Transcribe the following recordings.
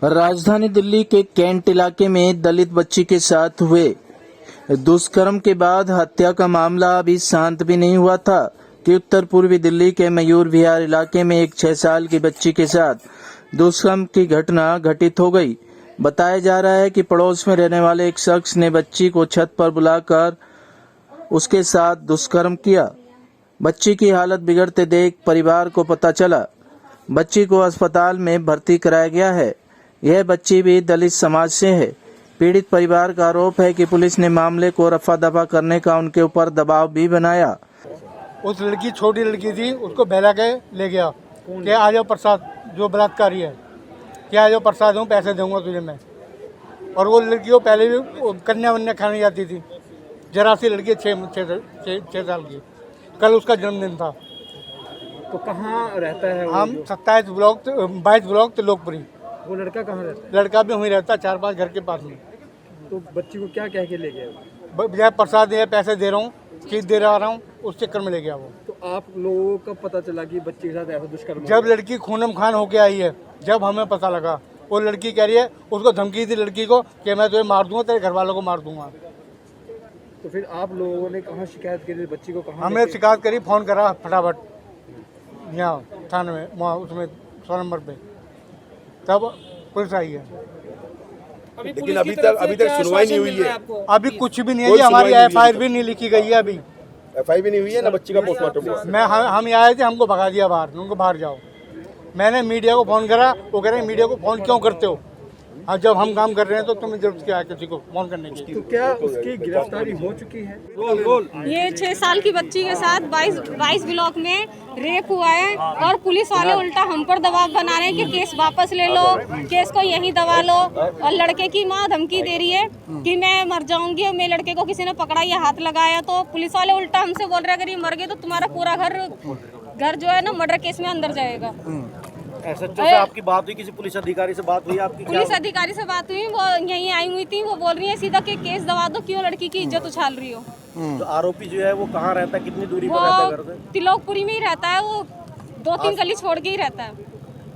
राजधानी दिल्ली के कैंट इलाके में दलित बच्ची के साथ हुए दुष्कर्म के बाद हत्या का मामला अभी शांत भी नहीं हुआ था कि उत्तर पूर्वी दिल्ली के मयूर विहार इलाके में एक 6 साल की बच्ची के साथ दुष्कर्म की घटना घटित हो गई। बताया जा रहा है कि पड़ोस में रहने वाले एक शख्स ने बच्ची को छत पर बुलाकर उसके साथ दुष्कर्म किया। बच्ची की हालत बिगड़ते देख परिवार को पता चला। बच्ची को अस्पताल में भर्ती कराया गया है। यह बच्ची भी दलित समाज से है। पीड़ित परिवार का आरोप है कि पुलिस ने मामले को रफा दफा करने का उनके ऊपर दबाव भी बनाया। उस लड़की छोटी लड़की थी, उसको बहला के ले गया कि आ जाओ प्रसाद, जो बलात्कारी है, क्या आ जाओ प्रसाद दूँ, पैसे दूंगा तुझे मैं। और वो लड़की को पहले भी कन्या वन्या खाने जाती थी। जरा सी लड़की 6 साल की। कल उसका जन्मदिन था। तो कहाँ रहता है वो? हम 22 ब्लॉक त्रिलोकपुरी। वो लड़का कहाँ रहता है? लड़का भी वहीं रहता, 4-5 घर के पास में। तो बच्ची को क्या कह के ले गया? बजाय प्रसाद दे, पैसे दे रहा हूँ, चीज दे रहा हूँ, उस चक्कर में ले गया वो। तो आप लोगों को पता चला कि बच्ची के साथ ऐसा दुष्कर्म? जब लड़की खूनम खान होके आई है, जब हमें पता लगा, वो लड़की कह रही है, उसको धमकी दी लड़की को कि मैं तुझे मार दूंगा, तेरे घर वालों को मार दूंगा। तो फिर आप लोगों ने कहाँ शिकायत करी? बच्ची को कहाँ? हमने शिकायत करी, फोन करा फटाफट यहाँ थाने में, वहाँ उसमें 100 नंबर पे, तब पुलिस आई है। लेकिन अभी तक सुनवाई नहीं हुई है। अभी कुछ भी नहीं है जी, हमारी FIR भी नहीं लिखी गई है अभी। FIR भी नहीं हुई है ना, बच्ची का पोस्टमार्टम हुआ। हम आए थे, हमको भगा दिया बाहर, उनको बाहर जाओ। मैंने मीडिया को फ़ोन करा, वो कह रहे हैं मीडिया को फ़ोन क्यों करते हो? हाँ, जब हम काम कर रहे हैं तो तुम्हें जरूरत क्या है किसी को फ़ोन करने की? तो क्या उसकी गिरफ्तारी हो चुकी है? ये 6 साल की बच्ची के साथ 22 ब्लॉक में रेप हुआ है और पुलिस वाले उल्टा हम पर दबाव बना रहे हैं कि केस वापस ले लो, केस को यहीं दबा लो। और लड़के की माँ धमकी दे रही है कि मैं मर जाऊंगी और मेरे लड़के को किसी ने पकड़ा या हाथ लगाया। तो पुलिस वाले उल्टा हमसे बोल रहे हैं अगर ये मर गए तो तुम्हारा पूरा घर जो है ना मर्डर केस में अंदर जाएगा। SHO से आपकी बात हुई? किसी पुलिस अधिकारी से बात हुई आपकी? पुलिस अधिकारी से बात हुई, वो यहीं आई हुई थी। वो बोल रही है सीधा के केस दबा दो, क्यों लड़की की इज्जत उछाल रही हो। तो आरोपी जो है वो कहाँ रहता है, कितनी दूरी पर रहता है घर से? तिलोकपुरी में ही रहता है, वो 2-3 गली छोड़ के ही रहता है।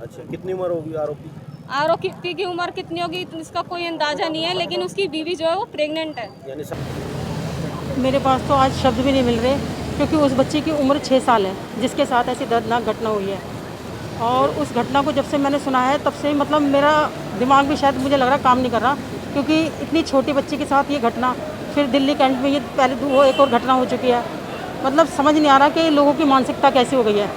अच्छा, कितनी उम्र होगी आरोपी? आरोपी की उम्र कितनी होगी इसका कोई अंदाजा नहीं है, लेकिन उसकी बीवी जो है वो प्रेग्नेंट है। मेरे पास तो आज शब्द भी नहीं मिल रहे, क्योंकि उस बच्ची की उम्र 6 साल है जिसके साथ ऐसी दर्दनाक घटना हुई है। और उस घटना को जब से मैंने सुना है तब से मतलब मेरा दिमाग भी शायद मुझे लग रहा काम नहीं कर रहा, क्योंकि इतनी छोटी बच्ची के साथ ये घटना, फिर दिल्ली कैंट में ये पहले वो एक और घटना हो चुकी है। मतलब समझ नहीं आ रहा कि लोगों की मानसिकता कैसी हो गई है।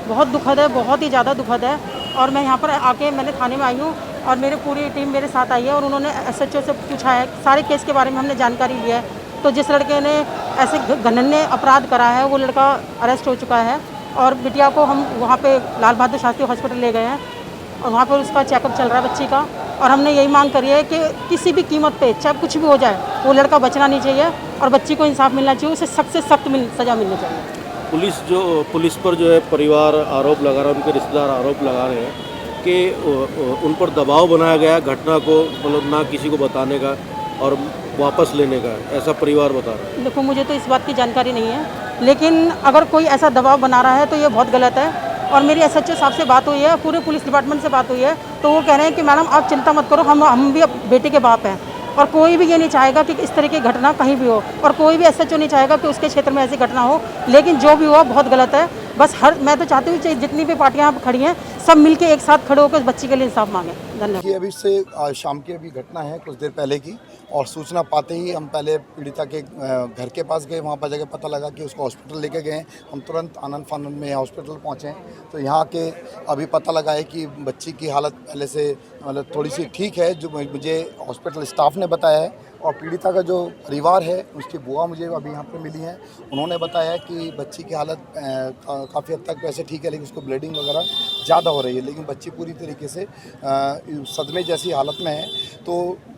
बहुत दुखद है, बहुत ही ज़्यादा दुखद है। और मैं यहाँ पर आके मैंने थाने में आई हूँ और मेरी पूरी टीम मेरे साथ आई है और उन्होंने SHO से पूछा है, सारे केस के बारे में हमने जानकारी ली है। तो जिस लड़के ने ऐसे घनन्य अपराध करा है वो लड़का अरेस्ट हो चुका है और बिटिया को हम वहाँ पे लाल बहादुर शास्त्री हॉस्पिटल ले गए हैं और वहाँ पर उसका चेकअप चल रहा है बच्ची का। और हमने यही मांग करी है कि किसी भी कीमत पे चाहे कुछ भी हो जाए वो लड़का बचना नहीं चाहिए और बच्ची को इंसाफ मिलना चाहिए, उसे सख्त से सख्त सज़ा मिलनी चाहिए। पुलिस पर जो है परिवार आरोप लगा रहा है, उनके रिश्तेदार आरोप लगा रहे हैं कि उन पर दबाव बनाया गया घटना को मतलब ना किसी को बताने का और वापस लेने का, ऐसा परिवार बता रहा है। देखो, मुझे तो इस बात की जानकारी नहीं है, लेकिन अगर कोई ऐसा दबाव बना रहा है तो ये बहुत गलत है। और मेरी SHO साहब से बात हुई है, पूरे पुलिस डिपार्टमेंट से बात हुई है, तो वो कह रहे हैं कि मैडम आप चिंता मत करो, हम भी बेटे के बाप हैं और कोई भी ये नहीं चाहेगा कि इस तरह की घटना कहीं भी हो और कोई भी SHO नहीं चाहेगा कि उसके क्षेत्र में ऐसी घटना हो। लेकिन जो भी हुआ बहुत गलत है। बस मैं तो चाहती हूँ जितनी भी पार्टियाँ यहाँ खड़ी हैं सब मिलके एक साथ खड़े होकर उस बच्ची के लिए इंसाफ मांगें। धन्यवाद। ये अभी से शाम की अभी घटना है कुछ देर पहले की, और सूचना पाते ही हम पहले पीड़िता के घर के पास गए। वहाँ पर जगह पता लगा कि उसको हॉस्पिटल लेके गए। हम तुरंत आनंद फानंद में हॉस्पिटल पहुँचे तो यहाँ के अभी पता लगा है कि बच्ची की हालत पहले से मतलब थोड़ी सी ठीक है, जो मुझे हॉस्पिटल स्टाफ ने बताया है। और पीड़िता का जो परिवार है, उसकी बुआ मुझे अभी यहाँ पे मिली है, उन्होंने बताया कि बच्ची की हालत काफ़ी हद तक वैसे ठीक है, लेकिन उसको ब्लीडिंग वगैरह ज़्यादा हो रही है, लेकिन बच्ची पूरी तरीके से सदमे जैसी हालत में है। तो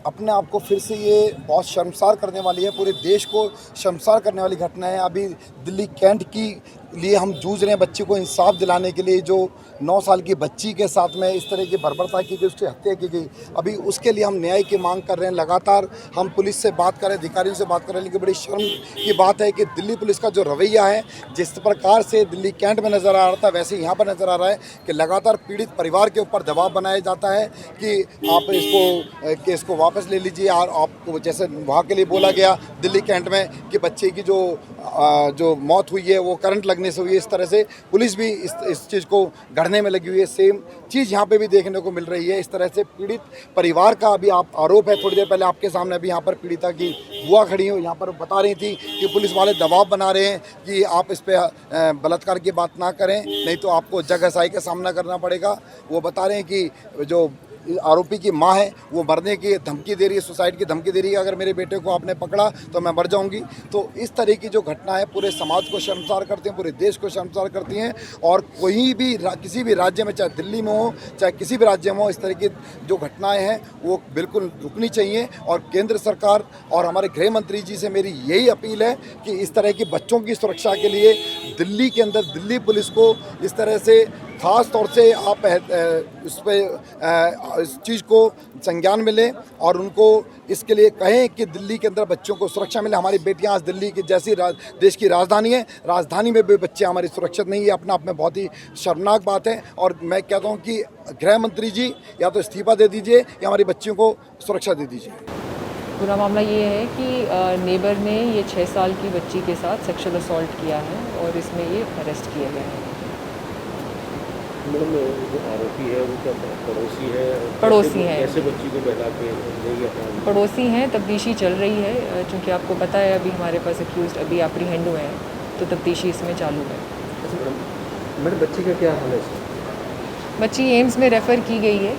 अपने आप को फिर से ये बहुत शर्मसार करने वाली है, पूरे देश को शर्मसार करने वाली घटना है। अभी दिल्ली कैंट की लिए हम जूझ रहे हैं, बच्ची को इंसाफ दिलाने के लिए। जो 9 साल की बच्ची के साथ में इस तरह की बर्बरता की गई, उसकी हत्या की गई, अभी उसके लिए हम न्याय की मांग कर रहे हैं। लगातार हम पुलिस से बात कर रहे हैं, अधिकारियों से बात कर रहे हैं, लेकिन बड़ी शर्म की बात है कि दिल्ली पुलिस का जो रवैया है, जिस प्रकार से दिल्ली कैंट में नज़र आ रहा था, वैसे यहाँ पर नज़र आ रहा है कि लगातार पीड़ित परिवार के ऊपर दबाव बनाया जाता है कि आप इसको केस को वापस ले लीजिए। और आपको जैसे वहाँ के लिए बोला गया दिल्ली कैंट में कि बच्चे की जो मौत हुई है वो करंट लगने से हुई है, इस तरह से पुलिस भी इस चीज़ को गढ़ने में लगी हुई है। सेम चीज़ यहाँ पे भी देखने को मिल रही है। इस तरह से पीड़ित परिवार का अभी आप आरोप है, थोड़ी देर पहले आपके सामने अभी यहाँ पर पीड़िता की बुआ खड़ी हो, यहाँ पर बता रही थी कि पुलिस वाले दबाव बना रहे हैं कि आप इस पर बलात्कार की बात ना करें, नहीं तो आपको जगहसाई का सामना करना पड़ेगा। वो बता रहे हैं कि जो आरोपी की मां है वो मरने की धमकी दे रही है, सुसाइड की धमकी दे रही है, अगर मेरे बेटे को आपने पकड़ा तो मैं मर जाऊंगी। तो इस तरह की जो घटना है पूरे समाज को शर्मसार करती हैं, पूरे देश को शर्मसार करती हैं। और कोई भी किसी भी राज्य में, चाहे दिल्ली में हो चाहे किसी भी राज्य में हो, इस तरह की जो घटनाएं हैं वो बिल्कुल रुकनी चाहिए। और केंद्र सरकार और हमारे गृह मंत्री जी से मेरी यही अपील है कि इस तरह की बच्चों की सुरक्षा के लिए दिल्ली के अंदर दिल्ली पुलिस को इस तरह से ख़ास तौर से आप इस चीज़ को संज्ञान में लें और उनको इसके लिए कहें कि दिल्ली के अंदर बच्चों को सुरक्षा मिले। हमारी बेटियां आज दिल्ली की जैसी देश की राजधानी है, राजधानी में भी बच्चे हमारी सुरक्षित नहीं है। अपना आप में बहुत ही शर्मनाक बात है। और मैं कहता हूं कि गृह मंत्री जी या तो इस्तीफा दे दीजिए या हमारी बच्चियों को सुरक्षा दे दीजिए। पूरा मामला ये है कि नेबर ने ये 6 साल की बच्ची के साथ सेक्सुअल असॉल्ट किया है और इसमें ये अरेस्ट किया गया है। मैडम, जो आरोपी है वो क्या पड़ोसी है? पड़ोसी है। कैसे बच्ची को बहला के लेगी अपना? पड़ोसी हैं, तफ्तीशी चल रही है। चूँकि आपको पता है अभी हमारे पास एक्यूज्ड अभी एप्रीहेंड हुए हैं, तो तफ्तीशी इसमें चालू है। मैडम, बच्ची का क्या हाल है? बच्ची एम्स में रेफ़र की गई है,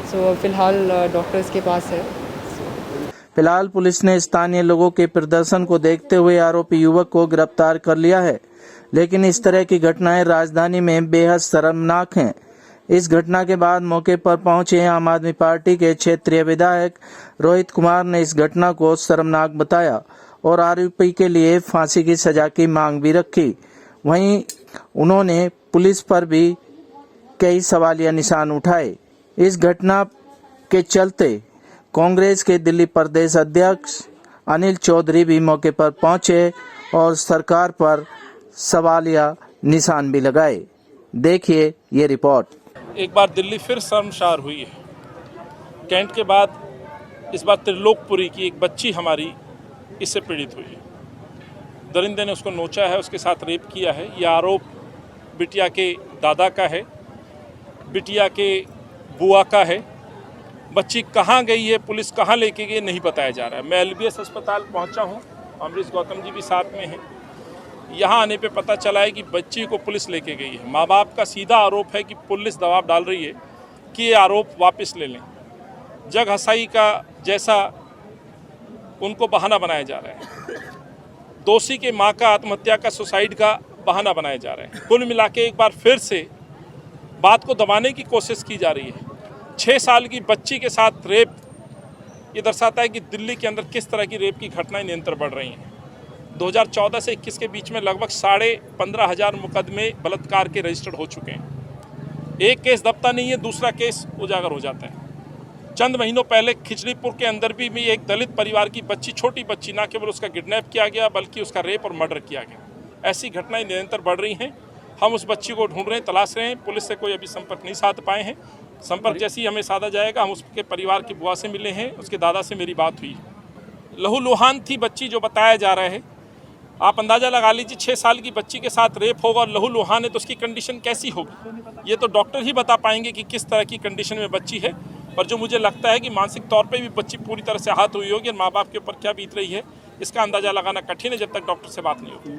सो फिलहाल डॉक्टर्स के पास है। फिलहाल पुलिस ने स्थानीय लोगों के प्रदर्शन को देखते हुए आरोपी युवक को गिरफ्तार कर लिया है, लेकिन इस तरह की घटनाएं राजधानी में बेहद शर्मनाक हैं। इस घटना के बाद मौके पर पहुंचे आम आदमी पार्टी के क्षेत्रीय विधायक रोहित कुमार ने इस घटना को शर्मनाक बताया और आरोपी के लिए फांसी की सजा की मांग भी रखी। वहीं उन्होंने पुलिस पर भी कई सवालिया निशान उठाए। इस घटना के चलते कांग्रेस के दिल्ली प्रदेश अध्यक्ष अनिल चौधरी भी मौके पर पहुंचे और सरकार पर सवालिया निशान भी लगाए। देखिए ये रिपोर्ट। एक बार दिल्ली फिर शर्मसार हुई है। कैंट के बाद इस बार त्रिलोकपुरी की एक बच्ची हमारी इससे पीड़ित हुई है। दरिंदे ने उसको नोचा है, उसके साथ रेप किया है। यह आरोप बिटिया के दादा का है, बिटिया के बुआ का है। बच्ची कहाँ गई है, पुलिस कहाँ लेके गई, नहीं बताया जा रहा है। मैं LBS अस्पताल पहुँचा हूँ, अमरीश गौतम जी भी साथ में हैं। यहाँ आने पे पता चला है कि बच्ची को पुलिस लेके गई है। माँ बाप का सीधा आरोप है कि पुलिस दबाव डाल रही है कि ये आरोप वापस ले लें। जग हसाई का जैसा उनको बहाना बनाया जा रहा है। दोषी के माँ का आत्महत्या का, सुसाइड का बहाना बनाया जा रहा है। कुल मिला के एक बार फिर से बात को दबाने की कोशिश की जा रही है। 6 साल की बच्ची के साथ रेप, ये दर्शाता है कि दिल्ली के अंदर किस तरह की रेप की घटनाएं निरंतर बढ़ रही हैं। 2014 से 21 के बीच में लगभग 15,500 मुकदमे बलात्कार के रजिस्टर्ड हो चुके हैं। एक केस दबता नहीं है, दूसरा केस उजागर हो जाता है। चंद महीनों पहले खिचड़ीपुर के अंदर भी एक दलित परिवार की बच्ची, छोटी बच्ची, ना केवल उसका किडनैप किया गया बल्कि उसका रेप और मर्डर किया गया। ऐसी घटनाएं निरंतर बढ़ रही हैं। हम उस बच्ची को ढूंढ रहे हैं, तलाश रहे हैं। पुलिस से कोई अभी संपर्क नहीं साध पाए हैं। संपर्क जैसे ही हमें साधा जाएगा, हम उसके परिवार की बुआ से मिले हैं, उसके दादा से मेरी बात हुई। लहूलुहान थी बच्ची जो बताया जा रहा है। आप अंदाज़ा लगा लीजिए, 6 साल की बच्ची के साथ रेप होगा और लहूलुहान है तो उसकी कंडीशन कैसी होगी। ये तो डॉक्टर ही बता पाएंगे कि किस तरह की कंडीशन में बच्ची है। पर जो मुझे लगता है कि मानसिक तौर पे भी बच्ची पूरी तरह से आहत हुई होगी और माँ बाप के ऊपर क्या बीत रही है, इसका अंदाज़ा लगाना कठिन है जब तक डॉक्टर से बात नहीं होगी।